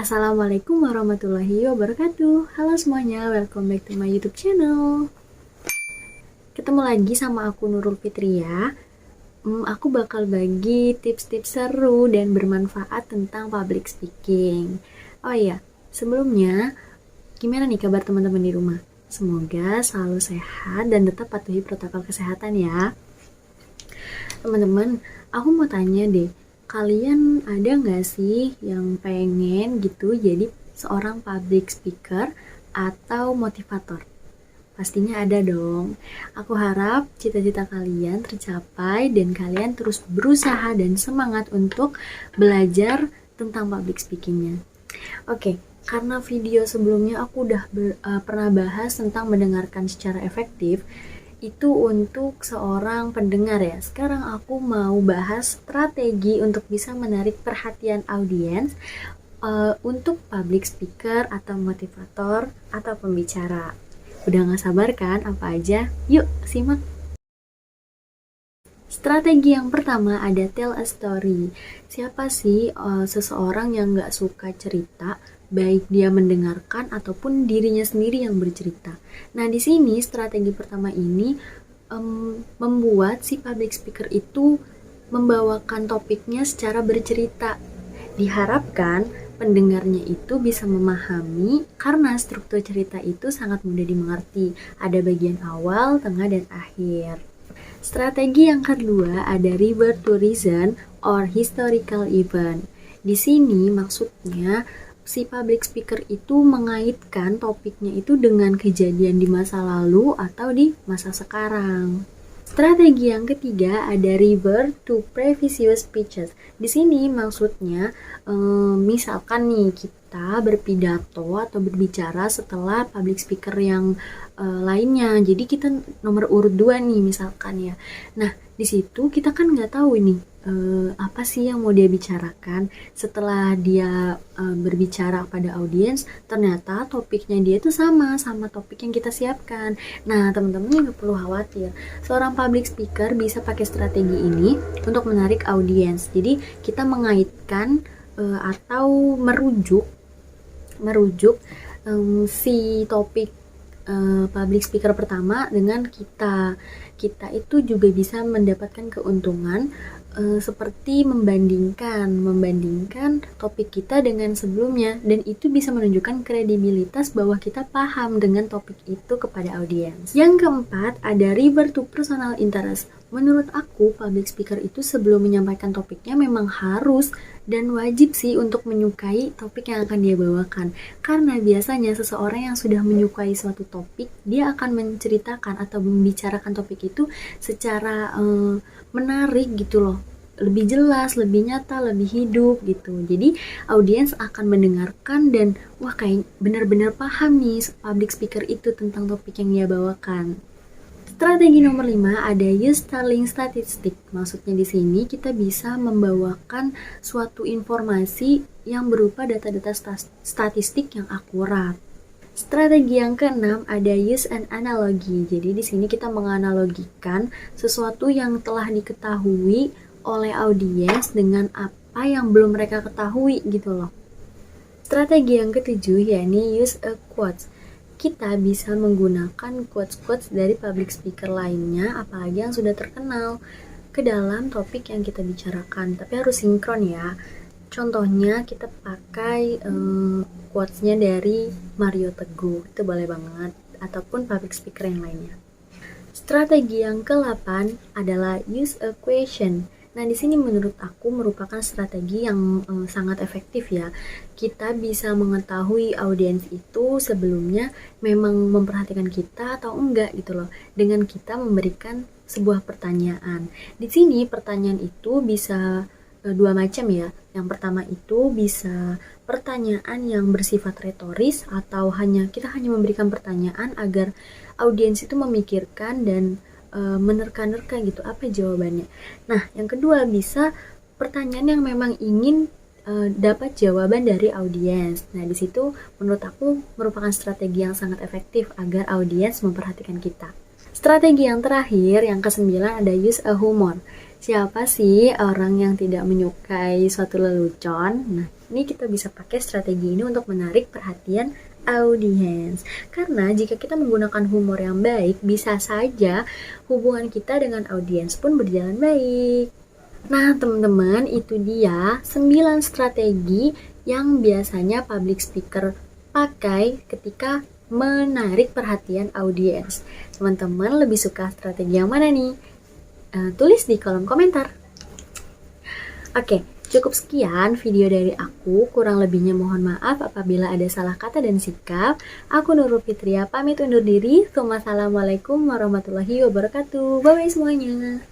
Assalamualaikum warahmatullahi wabarakatuh. Halo semuanya, welcome back to my YouTube channel. Ketemu lagi sama aku Nurul Fitria. Aku bakal bagi tips-tips seru dan bermanfaat tentang public speaking. Oh iya, sebelumnya gimana nih kabar teman-teman di rumah? Semoga selalu sehat dan tetap patuhi protokol kesehatan ya. Teman-teman, aku mau tanya deh, kalian ada nggak sih yang pengen gitu jadi seorang public speaker atau motivator? Pastinya ada dong. Aku harap cita-cita kalian tercapai dan kalian terus berusaha dan semangat untuk belajar tentang public speakingnya. Oke, karena video sebelumnya aku udah pernah bahas tentang mendengarkan secara efektif, itu untuk seorang pendengar ya. Sekarang aku mau bahas strategi untuk bisa menarik perhatian audiens untuk public speaker atau motivator atau pembicara. Udah gak sabar kan apa aja? Yuk simak. Strategi yang pertama ada tell a story. Siapa sih seseorang yang gak suka cerita, baik dia mendengarkan ataupun dirinya sendiri yang bercerita. Nah di sini strategi pertama ini membuat si public speaker itu membawakan topiknya secara bercerita. Diharapkan pendengarnya itu bisa memahami karena struktur cerita itu sangat mudah dimengerti. Ada bagian awal, tengah, dan akhir. Strategi yang kedua ada refer to reason or historical event. Di sini maksudnya si public speaker itu mengaitkan topiknya itu dengan kejadian di masa lalu atau di masa sekarang. Strategi yang ketiga ada refer to previous speeches. Di sini maksudnya misalkan nih kita berpidato atau berbicara setelah public speaker yang lainnya. Jadi kita nomor urut 2 nih misalkan ya. Nah, di situ kita kan nggak tahu ini apa sih yang mau dia bicarakan. Setelah dia berbicara pada audiens, ternyata topiknya dia tuh sama topik yang kita siapkan. Nah, teman-teman nggak perlu khawatir. Seorang public speaker bisa pakai strategi ini untuk menarik audiens. Jadi kita mengaitkan atau merujuk si topik public speaker pertama dengan kita itu juga bisa mendapatkan keuntungan seperti membandingkan topik kita dengan sebelumnya, dan itu bisa menunjukkan kredibilitas bahwa kita paham dengan topik itu kepada audiens. Yang keempat ada refer to personal interest. Menurut aku public speaker itu sebelum menyampaikan topiknya memang harus dan wajib sih untuk menyukai topik yang akan dia bawakan, karena biasanya seseorang yang sudah menyukai suatu topik dia akan menceritakan atau membicarakan topik itu secara menarik gitu loh, lebih jelas, lebih nyata, lebih hidup gitu. Jadi audiens akan mendengarkan dan wah kayak benar-benar paham nih public speaker itu tentang topik yang dia bawakan. Strategi nomor 5 ada use telling statistic. Maksudnya di sini kita bisa membawakan suatu informasi yang berupa data-data statistik yang akurat. Strategi yang keenam ada use an analogy. Jadi di sini kita menganalogikan sesuatu yang telah diketahui oleh audiens dengan apa yang belum mereka ketahui gitu loh. Strategi yang ketujuh yakni use a quotes. Kita bisa menggunakan quotes-quotes dari public speaker lainnya, apalagi yang sudah terkenal, ke dalam topik yang kita bicarakan. Tapi harus sinkron ya. Contohnya kita pakai quotes-nya dari Mario Teguh, itu boleh banget, ataupun public speaker yang lainnya. Strategi yang ke-8 adalah use a question. Nah, di sini menurut aku merupakan strategi yang sangat efektif ya. Kita bisa mengetahui audiens itu sebelumnya memang memperhatikan kita atau enggak gitu loh, dengan kita memberikan sebuah pertanyaan. Di sini pertanyaan itu bisa dua macam ya. Yang pertama itu bisa pertanyaan yang bersifat retoris atau kita hanya memberikan pertanyaan agar audiens itu memikirkan dan menerka-nerka gitu apa jawabannya. Nah, yang kedua bisa pertanyaan yang memang ingin dapat jawaban dari audiens. Nah, di situ menurut aku merupakan strategi yang sangat efektif agar audiens memperhatikan kita. Strategi yang terakhir, yang ke-9 ada use a humor. Siapa sih orang yang tidak menyukai suatu lelucon? Nah, Ini kita bisa pakai strategi ini untuk menarik perhatian audiens. Karena jika kita menggunakan humor yang baik, bisa saja hubungan kita dengan audiens pun berjalan baik. Nah, teman-teman, itu dia 9 strategi yang biasanya public speaker pakai ketika menarik perhatian audiens. Teman-teman lebih suka strategi yang mana nih? Tulis di kolom komentar. Oke, cukup sekian video dari aku. Kurang lebihnya mohon maaf apabila ada salah kata dan sikap. Aku Nurul Fitria pamit undur diri. Wassalamualaikum warahmatullahi wabarakatuh. Bye-bye semuanya.